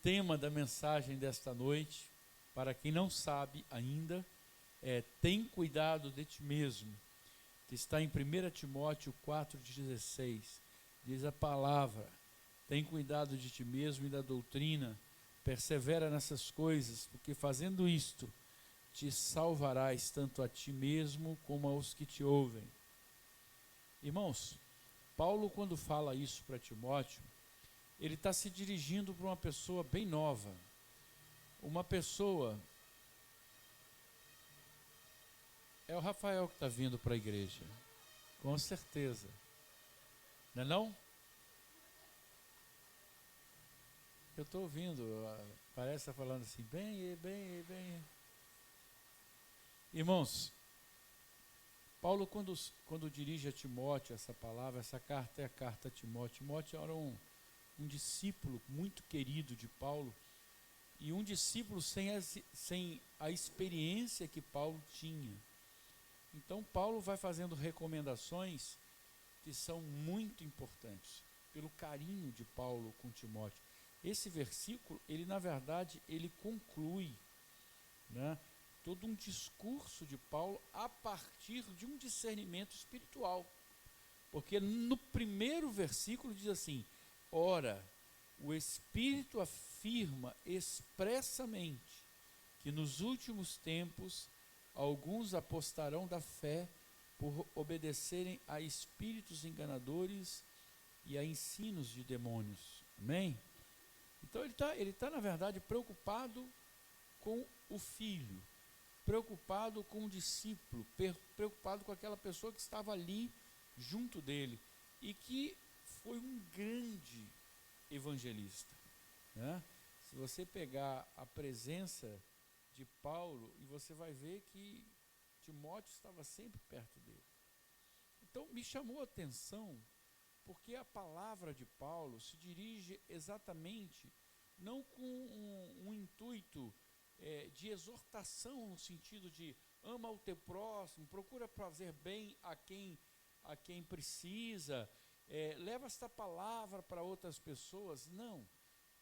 tema da mensagem desta noite, para quem não sabe ainda, tem cuidado de ti mesmo, que está em 1 Timóteo 4,16. Diz a palavra: tem cuidado de ti mesmo e da doutrina, persevera nessas coisas, porque fazendo isto, te salvarás tanto a ti mesmo como aos que te ouvem. Irmãos, Paulo, quando fala isso para Timóteo, ele está se dirigindo para uma pessoa bem nova, uma pessoa... É o Rafael que está vindo para a igreja, com certeza, não é não? Eu estou ouvindo, parece estar falando assim, bem. Irmãos, Paulo, quando dirige a Timóteo essa palavra, essa carta é a carta a Timóteo. Timóteo era um discípulo muito querido de Paulo, e um discípulo sem a experiência que Paulo tinha. Então Paulo vai fazendo recomendações que são muito importantes, pelo carinho de Paulo com Timóteo. Esse versículo, ele na verdade, ele conclui, né, todo um discurso de Paulo a partir de um discernimento espiritual. Porque no primeiro versículo diz assim: ora, o Espírito afirma expressamente que nos últimos tempos alguns apostarão da fé por obedecerem a espíritos enganadores e a ensinos de demônios. Amém? Então ele tá na verdade preocupado com o filho, preocupado com o discípulo, preocupado com aquela pessoa que estava ali junto dele e que foi um grande evangelista, né? Se você pegar a presença de Paulo, e você vai ver que Timóteo estava sempre perto dele. Então me chamou a atenção, porque a palavra de Paulo se dirige exatamente, não com um intuito de exortação, no sentido de ama o teu próximo, procura fazer bem a quem precisa, leva esta palavra para outras pessoas. Não,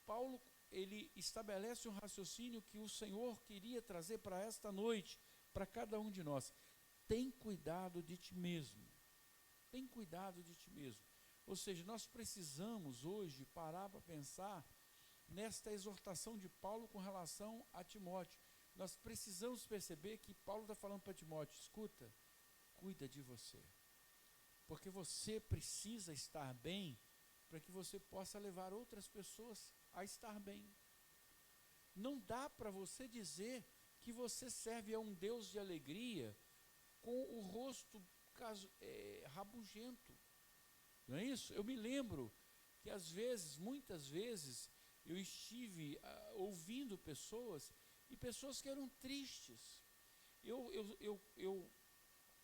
Paulo, ele estabelece um raciocínio que o Senhor queria trazer para esta noite, para cada um de nós. Tem cuidado de ti mesmo. Tem cuidado de ti mesmo. Ou seja, nós precisamos hoje parar para pensar nesta exortação de Paulo com relação a Timóteo. Nós precisamos perceber que Paulo está falando para Timóteo: escuta, cuida de você, porque você precisa estar bem para que você possa levar outras pessoas a estar bem. Não dá para você dizer que você serve a um Deus de alegria com o rosto rabugento. Não é isso? Eu me lembro que muitas vezes, eu estive ouvindo pessoas, e pessoas que eram tristes.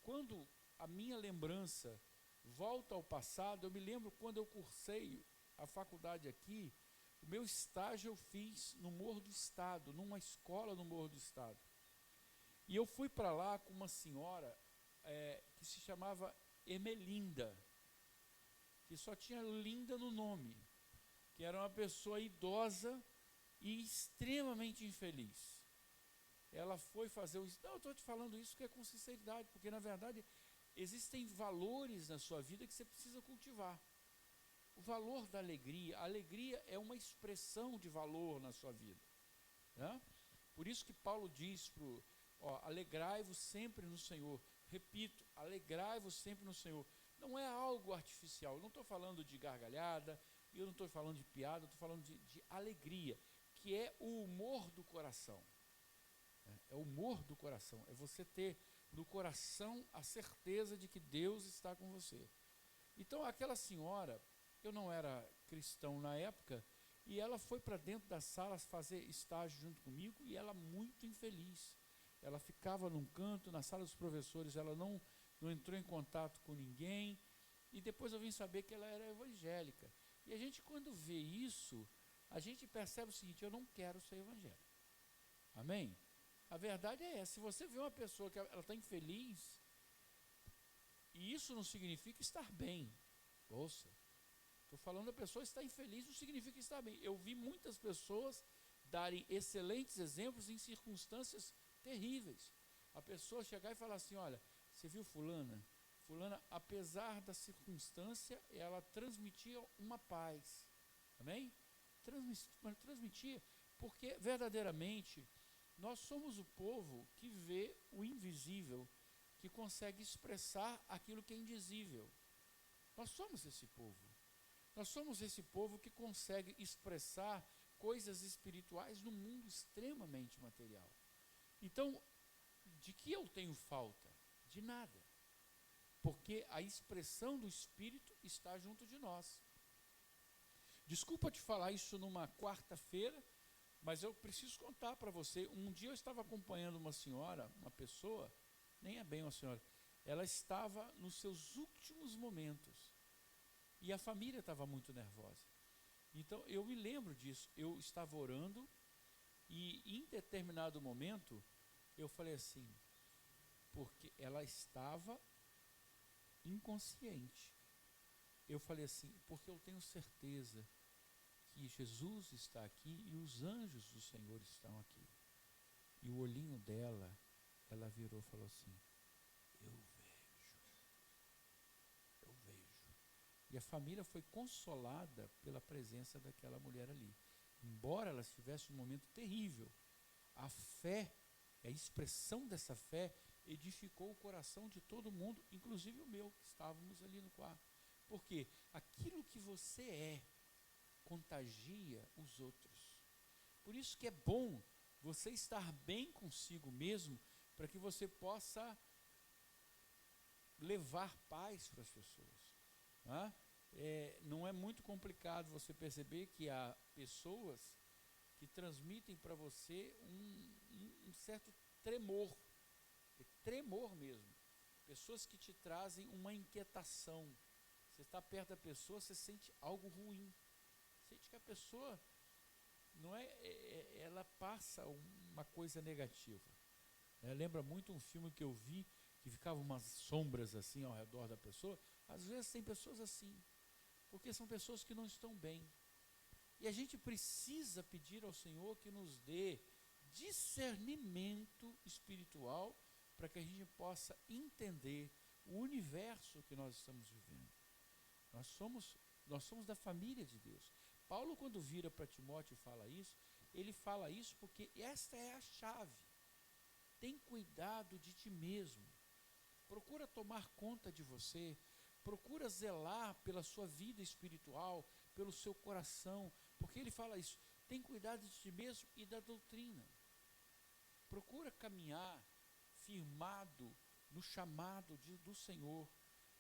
Quando a minha lembrança volta ao passado, eu me lembro quando eu cursei a faculdade aqui, o meu estágio eu fiz no Morro do Estado, numa escola no Morro do Estado. E eu fui para lá com uma senhora que se chamava Emelinda, que só tinha Linda no nome, que era uma pessoa idosa e extremamente infeliz. Ela foi fazer o... Não, eu estou te falando isso que é com sinceridade, porque na verdade existem valores na sua vida que você precisa cultivar. O valor da alegria, a alegria é uma expressão de valor na sua vida, né? Por isso que Paulo diz alegrai-vos sempre no Senhor. Repito, alegrai-vos sempre no Senhor. Não é algo artificial. Eu não estou falando de gargalhada, eu não estou falando de piada, eu estou falando de alegria, que é o humor do coração. É o humor do coração, é você ter no coração a certeza de que Deus está com você. Então aquela senhora, eu não era cristão na época, e ela foi para dentro das salas fazer estágio junto comigo, e ela muito infeliz. Ela ficava num canto, na sala dos professores, ela não entrou em contato com ninguém, e depois eu vim saber que ela era evangélica. E a gente, quando vê isso, a gente percebe o seguinte: eu não quero ser evangélico. Amém? A verdade é essa. Se você vê uma pessoa que ela está infeliz, e isso não significa estar bem, ouça, Estou falando a pessoa estar infeliz, não significa estar bem. Eu vi muitas pessoas darem excelentes exemplos em circunstâncias terríveis. A pessoa chegar e falar assim, olha, você viu fulana? Fulana, apesar da circunstância, ela transmitia uma paz. Amém? Transmitia, porque verdadeiramente nós somos o povo que vê o invisível, que consegue expressar aquilo que é indizível. Nós somos esse povo. Nós somos esse povo que consegue expressar coisas espirituais no mundo extremamente material. Então, de que eu tenho falta? De nada. Porque a expressão do Espírito está junto de nós. Desculpa te falar isso numa quarta-feira, mas eu preciso contar para você. Um dia eu estava acompanhando uma senhora, uma pessoa, nem é bem uma senhora, ela estava nos seus últimos momentos. E a família estava muito nervosa. Então, eu me lembro disso. Eu estava orando e, em determinado momento, eu falei assim, porque ela estava inconsciente. Eu falei assim, porque eu tenho certeza que Jesus está aqui e os anjos do Senhor estão aqui. E o olhinho dela, ela virou e falou assim, eu vejo. E a família foi consolada pela presença daquela mulher ali. Embora ela estivesse num momento terrível, a fé, a expressão dessa fé, edificou o coração de todo mundo, inclusive o meu, que estávamos ali no quarto. Porque aquilo que você é, contagia os outros. Por isso que é bom você estar bem consigo mesmo, para que você possa levar paz para as pessoas. Não é muito complicado você perceber que há pessoas que transmitem para você um certo tremor mesmo. Pessoas que te trazem uma inquietação. Você está perto da pessoa, você sente algo ruim. Sente que a pessoa, ela passa uma coisa negativa. Lembra muito um filme que eu vi, que ficavam umas sombras assim ao redor da pessoa. Às vezes tem pessoas assim, porque são pessoas que não estão bem. E a gente precisa pedir ao Senhor que nos dê discernimento espiritual para que a gente possa entender o universo que nós estamos vivendo. Nós somos da família de Deus. Paulo, quando vira para Timóteo e fala isso, ele fala isso porque esta é a chave. Tem cuidado de ti mesmo. Procura tomar conta de você. Procura zelar pela sua vida espiritual, pelo seu coração. Porque ele fala isso. Tem cuidado de ti mesmo e da doutrina. Procura caminhar firmado no chamado do Senhor.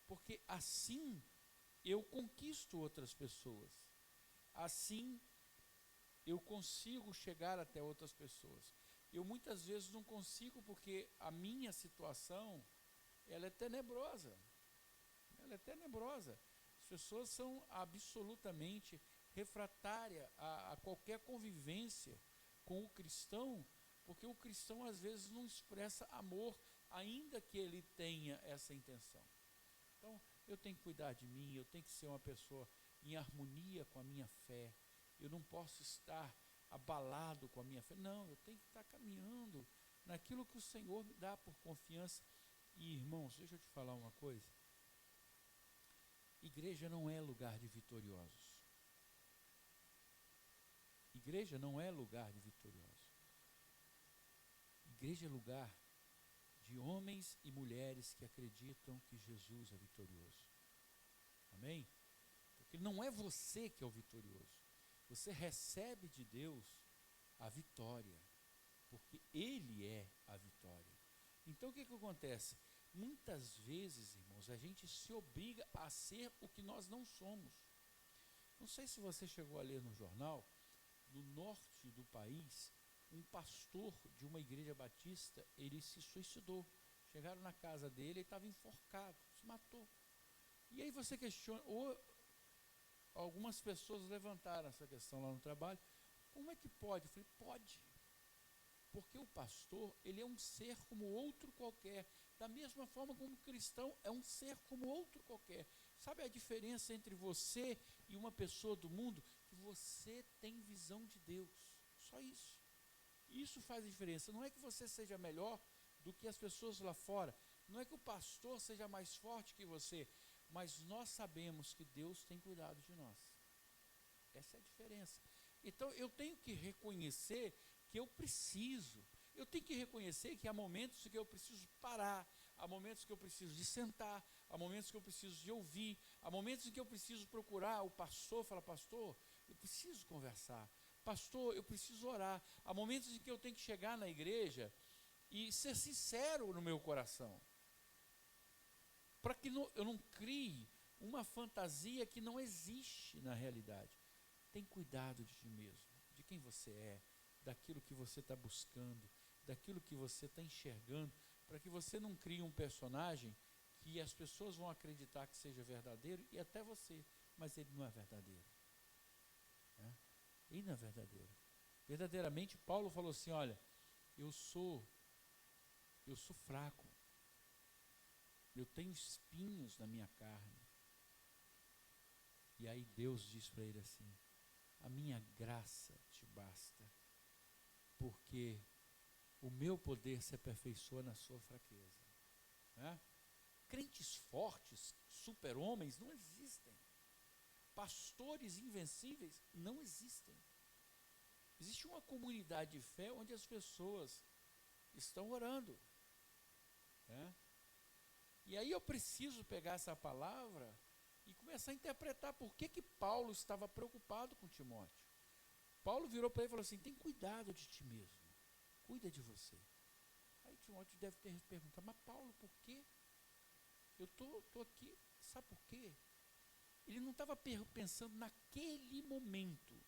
Porque assim eu conquisto outras pessoas. Assim eu consigo chegar até outras pessoas. Eu muitas vezes não consigo porque a minha situação, ela é tenebrosa. As pessoas são absolutamente refratárias a qualquer convivência com o cristão, porque o cristão às vezes não expressa amor, ainda que ele tenha essa intenção. Então, eu tenho que cuidar de mim, eu tenho que ser uma pessoa em harmonia com a minha fé. Eu não posso estar abalado com a minha fé. Não, eu tenho que estar caminhando naquilo que o Senhor me dá por confiança. E, irmãos, deixa eu te falar uma coisa. Igreja não é lugar de vitoriosos. Igreja não é lugar de vitoriosos. Igreja é lugar de homens e mulheres que acreditam que Jesus é vitorioso. Amém? Porque não é você que é o vitorioso. Você recebe de Deus a vitória, porque Ele é a vitória. Então o que acontece? Muitas vezes, irmãos, a gente se obriga a ser o que nós não somos. Não sei se você chegou a ler no jornal, no norte do país, um pastor de uma igreja batista, ele se suicidou. Chegaram na casa dele, ele estava enforcado, se matou. E aí você questiona, ou algumas pessoas levantaram essa questão lá no trabalho, como é que pode? Eu falei, pode. Porque o pastor, ele é um ser como outro qualquer, da mesma forma como o cristão é um ser como outro qualquer. Sabe a diferença entre você e uma pessoa do mundo, que você tem visão de Deus. Só isso. Isso faz a diferença. Não é que você seja melhor do que as pessoas lá fora. Não é que o pastor seja mais forte que você. Mas nós sabemos que Deus tem cuidado de nós. Essa é a diferença. Então eu tenho que reconhecer que eu preciso. Eu tenho que reconhecer que há momentos que eu preciso parar. Há momentos que eu preciso de sentar. Há momentos que eu preciso de ouvir. Há momentos em que eu preciso procurar o pastor. Falar, pastor, eu preciso conversar. Pastor, eu preciso orar. Há momentos em que eu tenho que chegar na igreja e ser sincero no meu coração. Para que eu não crie uma fantasia que não existe na realidade. Tem cuidado de ti mesmo, de quem você é, daquilo que você está buscando, daquilo que você está enxergando, para que você não crie um personagem que as pessoas vão acreditar que seja verdadeiro, e até você, mas ele não é verdadeiro. Ele não é verdadeiro. Verdadeiramente, Paulo falou assim, olha, eu sou fraco, eu tenho espinhos na minha carne. E aí Deus diz para ele assim, a minha graça te basta, porque o meu poder se aperfeiçoa na sua fraqueza. Crentes fortes, super-homens, não existem. Pastores invencíveis não existem. Existe uma comunidade de fé onde as pessoas estão orando. E aí eu preciso pegar essa palavra e começar a interpretar por que Paulo estava preocupado com Timóteo. Paulo virou para ele e falou assim, tem cuidado de ti mesmo, cuida de você. Aí Timóteo deve ter perguntado, mas Paulo, por quê? Eu estou aqui, sabe por quê? Ele não estava pensando naquele momento.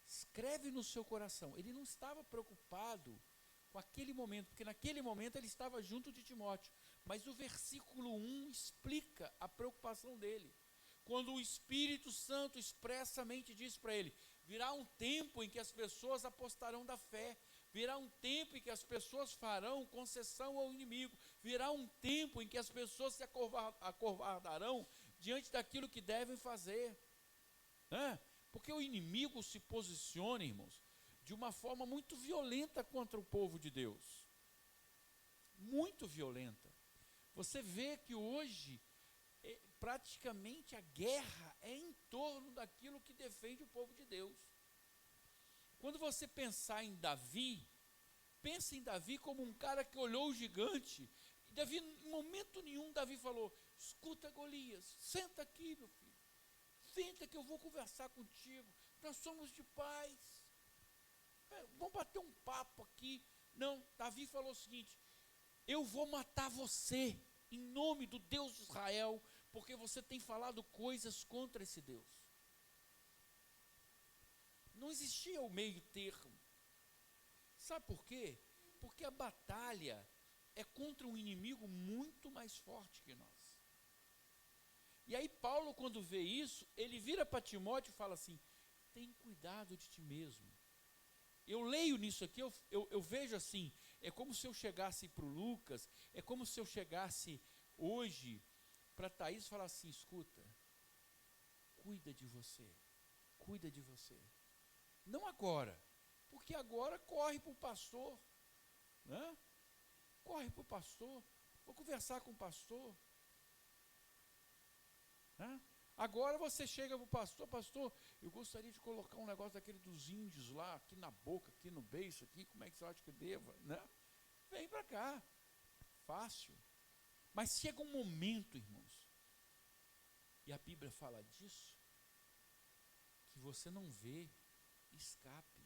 Escreve no seu coração, ele não estava preocupado com aquele momento, porque naquele momento ele estava junto de Timóteo. Mas o versículo 1 explica a preocupação dele. Quando o Espírito Santo expressamente diz para ele, virá um tempo em que as pessoas apostarão da fé, virá um tempo em que as pessoas farão concessão ao inimigo, virá um tempo em que as pessoas se acovardarão diante daquilo que devem fazer. Porque o inimigo se posiciona, irmãos, de uma forma muito violenta contra o povo de Deus. Muito violenta. Você vê que hoje, praticamente a guerra é em torno daquilo que defende o povo de Deus. Quando você pensar em Davi, pense em Davi como um cara que olhou o gigante. E Davi, em momento nenhum, Davi falou, escuta Golias, senta aqui, meu filho. Senta que eu vou conversar contigo. Nós somos de paz. Vamos bater um papo aqui. Não, Davi falou o seguinte, eu vou matar você em nome do Deus de Israel, porque você tem falado coisas contra esse Deus. Não existia o meio termo. Sabe por quê? Porque a batalha é contra um inimigo muito mais forte que nós. E aí Paulo, quando vê isso, ele vira para Timóteo e fala assim, tem cuidado de ti mesmo. Eu leio nisso aqui, eu vejo assim, é como se eu chegasse para o Lucas, é como se eu chegasse hoje para Thaís e falasse assim, escuta, cuida de você, não agora, porque agora corre para o pastor, vou conversar com o pastor, agora você chega para o pastor, pastor, eu gostaria de colocar um negócio daquele dos índios lá, aqui na boca, aqui no beiço, aqui, como é que você acha que eu deva, Vem para cá, fácil. Mas chega um momento, irmãos, e a Bíblia fala disso, que você não vê escape.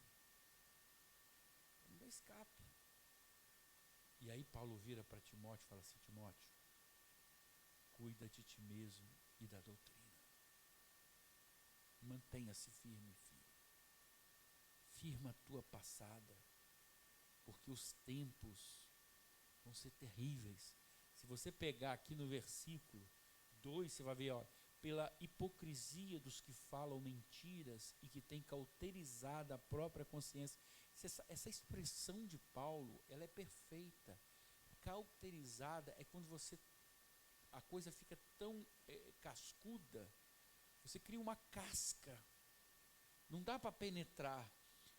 Não dá escape. E aí Paulo vira para Timóteo e fala assim, Timóteo, cuida de ti mesmo e da doutrina. Mantenha-se firme, filho. Firma a tua passada, porque os tempos vão ser terríveis. Se você pegar aqui no versículo 2, você vai ver, pela hipocrisia dos que falam mentiras e que têm cauterizado a própria consciência. Essa expressão de Paulo, ela é perfeita. Cauterizada é quando a coisa fica tão cascuda, Você cria uma casca. Não dá para penetrar.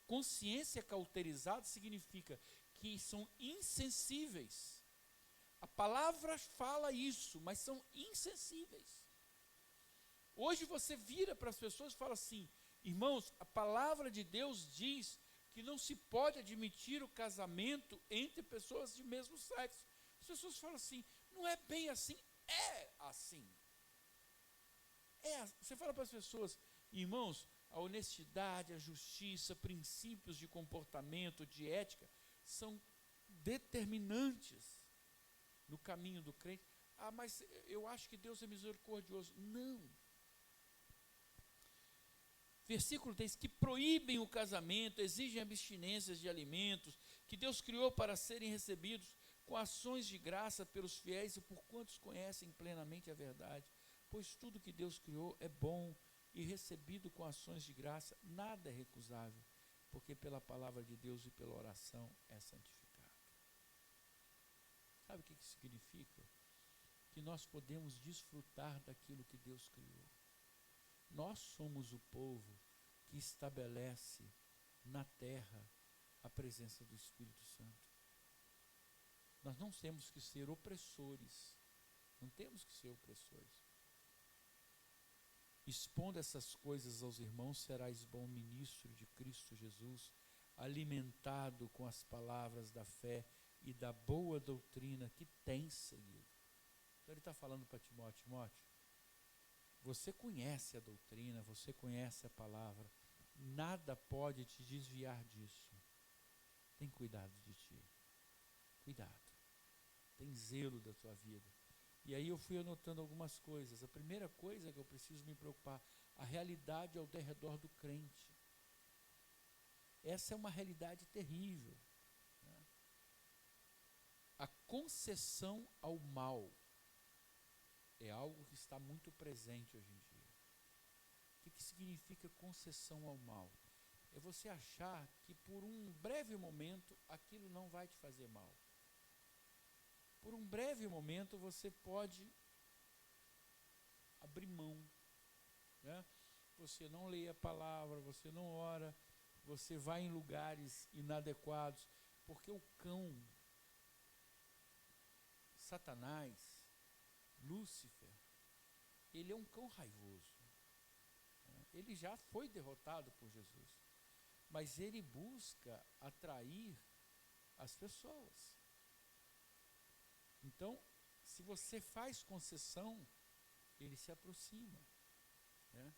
Consciência cauterizada significa que são insensíveis. A palavra fala isso, mas são insensíveis. Hoje você vira para as pessoas e fala assim: irmãos, a palavra de Deus diz que não se pode admitir o casamento entre pessoas de mesmo sexo. As pessoas falam assim: não é bem assim. É assim. Você fala para as pessoas: irmãos, a honestidade, a justiça, princípios de comportamento, de ética, são determinantes no caminho do crente. Ah, mas eu acho que Deus é misericordioso. Não. Versículo 10, que proíbem o casamento, exigem abstinências de alimentos, que Deus criou para serem recebidos com ações de graça pelos fiéis e por quantos conhecem plenamente a verdade. Pois tudo que Deus criou é bom e recebido com ações de graça, nada é recusável, porque pela palavra de Deus e pela oração é santificado. Sabe o que isso significa? Que nós podemos desfrutar daquilo que Deus criou. Nós somos o povo que estabelece na terra a presença do Espírito Santo. Nós não temos que ser opressores. Não temos que ser opressores. Expondo essas coisas aos irmãos, serás bom ministro de Cristo Jesus, alimentado com as palavras da fé e da boa doutrina que tens seguido. Então ele está falando para Timóteo: Timóteo, você conhece a doutrina, você conhece a palavra, nada pode te desviar disso. Tem cuidado de ti, cuidado, tem zelo da tua vida. E aí eu fui anotando algumas coisas. A primeira coisa que eu preciso me preocupar, a realidade ao redor do crente. Essa é uma realidade terrível, né? A concessão ao mal é algo que está muito presente hoje em dia. O que significa concessão ao mal? É você achar que por um breve momento aquilo não vai te fazer mal. Por um breve momento você pode abrir mão, né? Você não lê a palavra, você não ora, você vai em lugares inadequados, porque o cão, Satanás, Lúcifer, ele é um cão raivoso. Ele já foi derrotado por Jesus, mas ele busca atrair as pessoas. Então, se você faz concessão, ele se aproxima, né?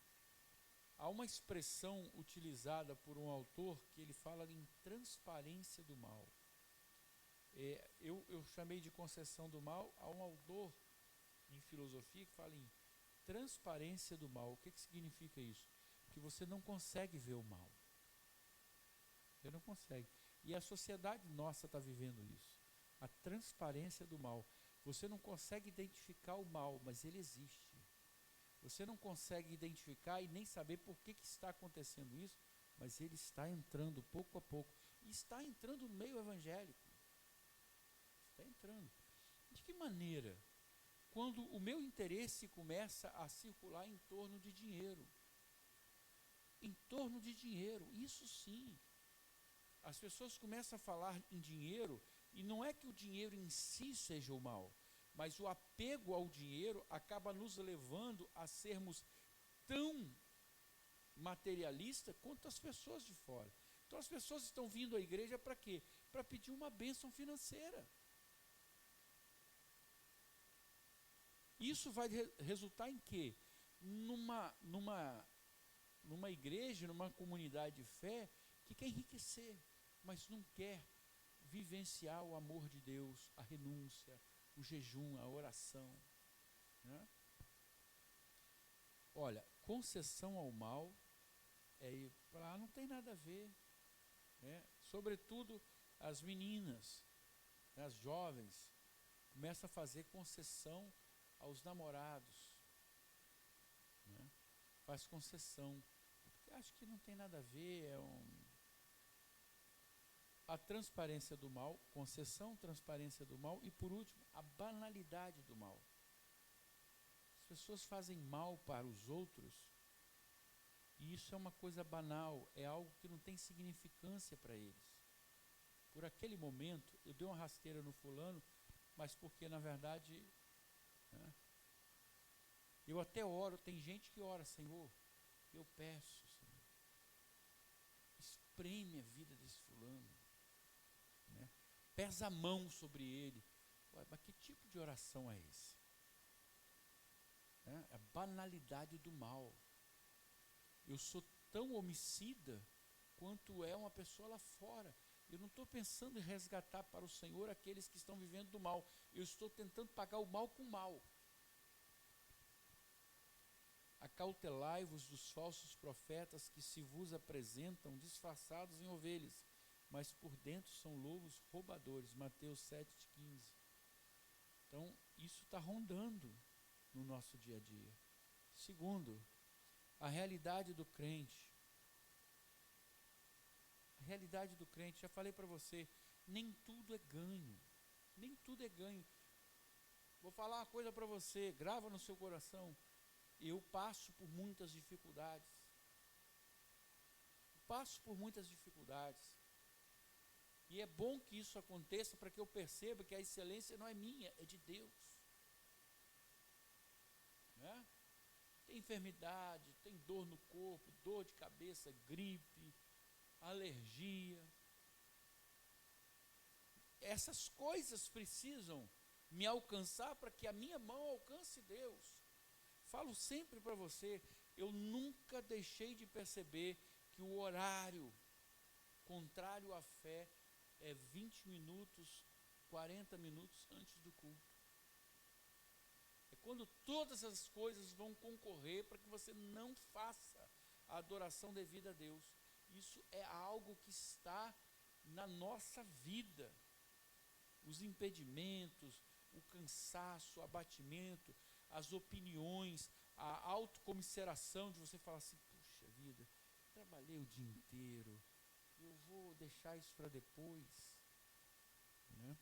Há uma expressão utilizada por um autor que ele fala em transparência do mal. Eu chamei de concessão do mal. Há um autor em filosofia que fala em transparência do mal. O que significa isso? Que você não consegue ver o mal. Você não consegue. E a sociedade nossa está vivendo isso. A transparência do mal. Você não consegue identificar o mal, mas ele existe. Você não consegue identificar e nem saber por que está acontecendo isso, mas ele está entrando pouco a pouco. E está entrando no meio evangélico. Está entrando. De que maneira? Quando o meu interesse começa a circular em torno de dinheiro. Em torno de dinheiro, isso sim. As pessoas começam a falar em dinheiro, e não é que o dinheiro em si seja o mal, mas o apego ao dinheiro acaba nos levando a sermos tão materialistas quanto as pessoas de fora. Então as pessoas estão vindo à igreja para quê? Para pedir uma bênção financeira. Isso vai resultar em quê? Numa igreja, numa comunidade de fé, que quer enriquecer, mas não quer vivenciar o amor de Deus, a renúncia, o jejum, a oração, né? Olha, concessão ao mal não tem nada a ver, né? Sobretudo as meninas, né, as jovens, começam a fazer concessão aos namorados, né? Faz concessão, porque acho que não tem nada a ver, a transparência do mal, concessão, transparência do mal, e por último, a banalidade do mal. As pessoas fazem mal para os outros E isso é uma coisa banal, é algo que não tem significância para eles. Por aquele momento, eu dei uma rasteira no fulano, mas porque, na verdade, né, eu até oro, tem gente que ora, Senhor, eu peço, Senhor, espreme a vida desse fulano, né, pesa a mão sobre ele. Ué, mas que tipo de oração é esse? É a banalidade do mal. Eu sou tão homicida quanto é uma pessoa lá fora. Eu não estou pensando em resgatar para o Senhor aqueles que estão vivendo do mal. Eu estou tentando pagar o mal com o mal. Acautelai-vos dos falsos profetas que se vos apresentam disfarçados em ovelhas, mas por dentro são lobos roubadores. Mateus 7,15. Então, isso está rondando no nosso dia a dia. Segundo, a realidade do crente. A realidade do crente, já falei para você, nem tudo é ganho. Nem tudo é ganho. Vou falar uma coisa para você, grava no seu coração. Eu passo por muitas dificuldades. Passo por muitas dificuldades. E é bom que isso aconteça para que eu perceba que a excelência não é minha, é de Deus. Né? Tem enfermidade, tem dor no corpo, dor de cabeça, gripe, alergia. Essas coisas precisam me alcançar para que a minha mão alcance Deus. Falo sempre para você, eu nunca deixei de perceber que o horário contrário à fé é 20 minutos, 40 minutos antes do culto. É quando todas as coisas vão concorrer para que você não faça a adoração devida a Deus. Isso é algo que está na nossa vida. Os impedimentos, o cansaço, o abatimento, as opiniões, a autocomiseração de você falar assim, puxa vida, trabalhei o dia inteiro, eu vou deixar isso para depois. Né?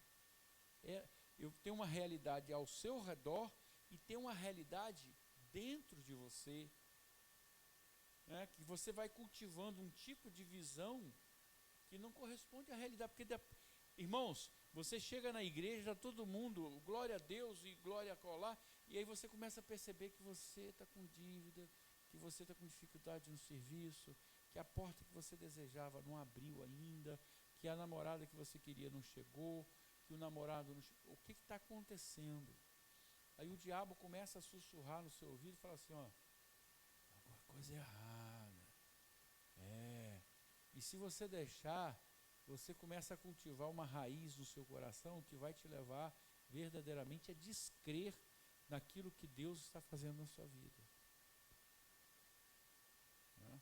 Eu tenho uma realidade ao seu redor e tem uma realidade dentro de você, né, que você vai cultivando um tipo de visão que não corresponde à realidade, porque, irmãos, você chega na igreja, todo mundo, glória a Deus e glória a colar, e aí você começa a perceber que você está com dívida, que você está com dificuldade no serviço, que a porta que você desejava não abriu ainda, que a namorada que você queria não chegou, que o namorado não chegou. O que está acontecendo? Aí o diabo começa a sussurrar no seu ouvido e fala assim, ó, alguma coisa errada. E se você deixar, você começa a cultivar uma raiz no seu coração que vai te levar verdadeiramente a descrer naquilo que Deus está fazendo na sua vida. Né?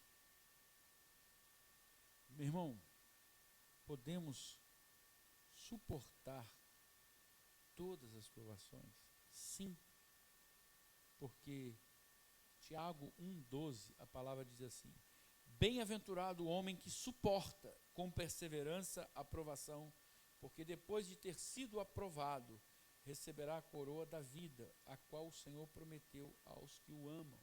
Meu irmão, podemos suportar todas as provações? Sim, porque Tiago 1,12, a palavra diz assim, bem-aventurado o homem que suporta com perseverança a provação, porque depois de ter sido aprovado, receberá a coroa da vida, a qual o Senhor prometeu aos que o amam.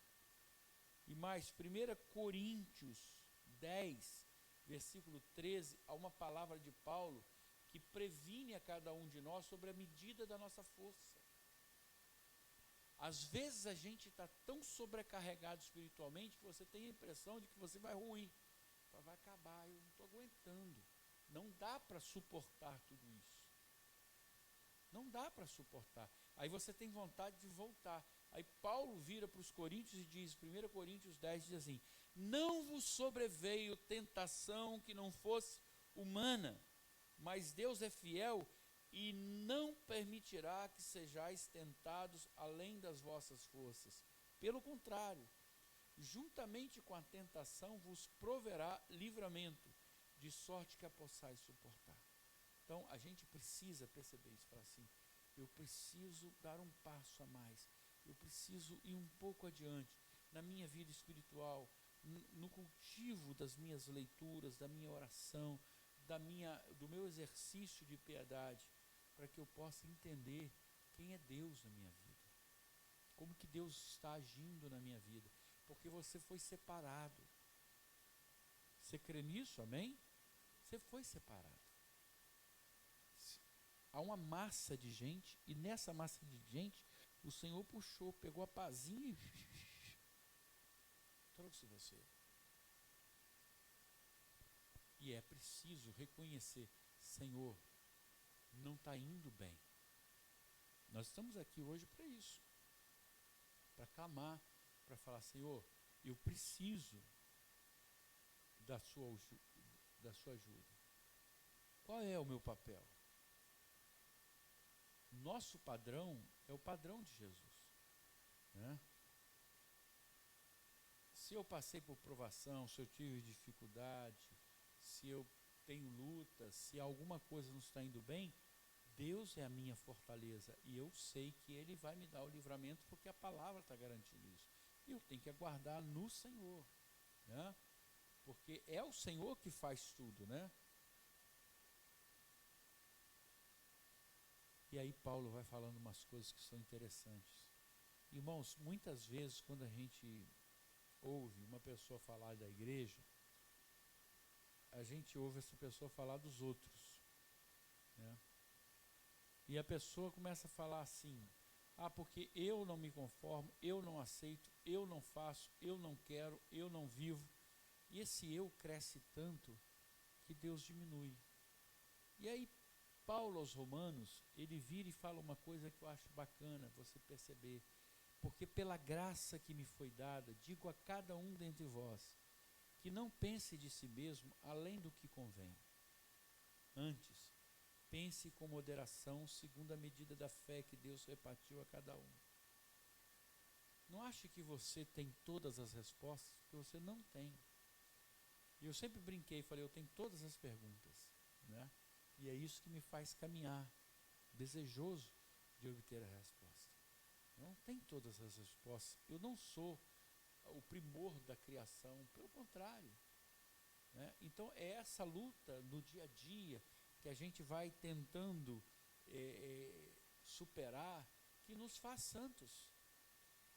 E mais, 1 Coríntios 10, versículo 13, há uma palavra de Paulo que previne a cada um de nós sobre a medida da nossa força. Às vezes a gente está tão sobrecarregado espiritualmente que você tem a impressão de que você vai ruir. Vai acabar, eu não estou aguentando. Não dá para suportar tudo isso. Não dá para suportar. Aí você tem vontade de voltar. Aí Paulo vira para os coríntios e diz, 1 Coríntios 10 diz assim, não vos sobreveio tentação que não fosse humana, mas Deus é fiel e não permitirá que sejais tentados além das vossas forças. Pelo contrário, juntamente com a tentação vos proverá livramento, de sorte que a possais suportar. Então, a gente precisa perceber isso, falar assim, eu preciso dar um passo a mais, eu preciso ir um pouco adiante na minha vida espiritual, no cultivo das minhas leituras, da minha oração, do meu exercício de piedade, para que eu possa entender quem é Deus na minha vida, como que Deus está agindo na minha vida, porque você foi separado, Você crê nisso? Amém? Você foi separado. Há uma massa de gente, e nessa massa de gente, o Senhor puxou, pegou a pazinha e trouxe você. E é preciso reconhecer, Senhor, não está indo bem. Nós estamos aqui hoje para isso, para clamar, para falar, Senhor, eu preciso da sua ajuda. Qual é o meu papel? Nosso padrão é o padrão de Jesus, né? Se eu passei por provação, se eu tive dificuldade, se eu tenho luta, se alguma coisa não está indo bem, Deus é a minha fortaleza e eu sei que Ele vai me dar o livramento porque a palavra está garantindo isso. E eu tenho que aguardar no Senhor, né? Porque é o Senhor que faz tudo, né? E aí Paulo vai falando umas coisas que são interessantes. Irmãos, muitas vezes quando a gente ouve uma pessoa falar da igreja, a gente ouve essa pessoa falar dos outros, né? E a pessoa começa a falar assim, porque eu não me conformo, eu não aceito, eu não faço, eu não quero, eu não vivo. E esse eu cresce tanto que Deus diminui. E aí Paulo aos Romanos, ele vira e fala uma coisa que eu acho bacana você perceber. Porque pela graça que me foi dada, digo a cada um dentre vós, que não pense de si mesmo além do que convém. Antes, pense com moderação, segundo a medida da fé que Deus repartiu a cada um. Não ache que você tem todas as respostas, porque você não tem. E eu sempre brinquei e falei, eu tenho todas as perguntas, né? E é isso que me faz caminhar, desejoso de obter a resposta. Eu não tenho todas as respostas, eu não sou o primor da criação, pelo contrário, né? Então é essa luta no dia a dia que a gente vai tentando superar, que nos faz santos,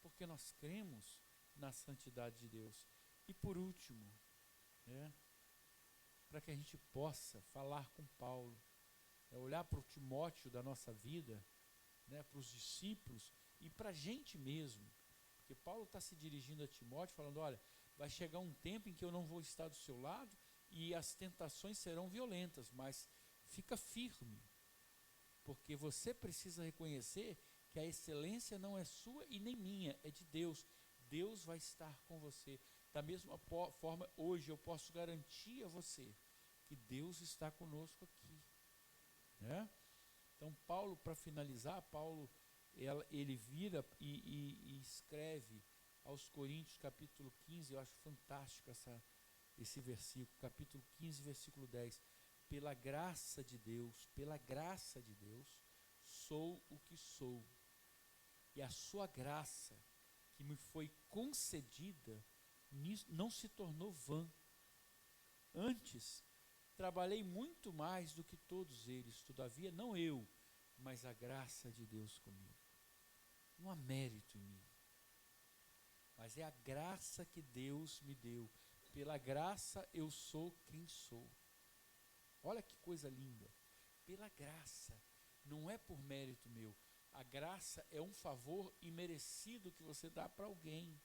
porque nós cremos na santidade de Deus. E por último, né, para que a gente possa falar com Paulo, olhar para o Timóteo da nossa vida, né, para os discípulos e para a gente mesmo, porque Paulo está se dirigindo a Timóteo falando, olha, vai chegar um tempo em que eu não vou estar do seu lado e as tentações serão violentas, mas fica firme, porque você precisa reconhecer que a excelência não é sua e nem minha, é de Deus. Deus vai estar com você. Da mesma forma, hoje eu posso garantir a você que Deus está conosco aqui, né? Então Paulo, para finalizar, ele vira e escreve aos Coríntios, capítulo 15, eu acho fantástico esse versículo, capítulo 15, versículo 10. Pela graça de Deus, sou o que sou. E a sua graça, que me foi concedida, não se tornou vã. Antes, trabalhei muito mais do que todos eles, todavia não eu, mas a graça de Deus comigo. Não há mérito em mim, mas é a graça que Deus me deu. Pela graça eu sou quem sou. Olha que coisa linda. Pela graça, não é por mérito meu. A graça é um favor imerecido que você dá para alguém.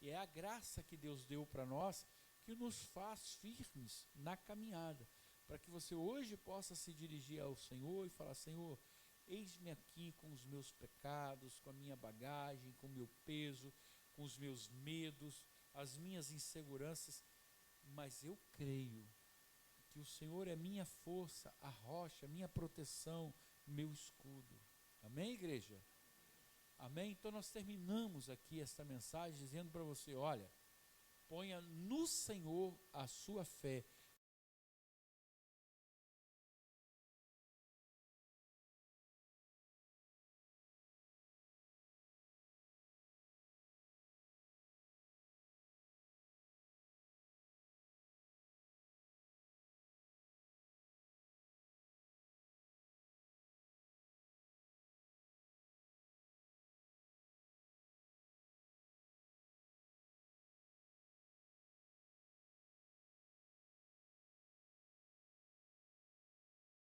E é a graça que Deus deu para nós que nos faz firmes na caminhada, para que você hoje possa se dirigir ao Senhor e falar, Senhor, eis-me aqui com os meus pecados, com a minha bagagem, com o meu peso, com os meus medos, as minhas inseguranças, mas eu creio que o Senhor é minha força, a rocha, minha proteção, meu escudo. Amém, igreja? Amém? Então nós terminamos aqui esta mensagem dizendo para você, olha, ponha no Senhor a sua fé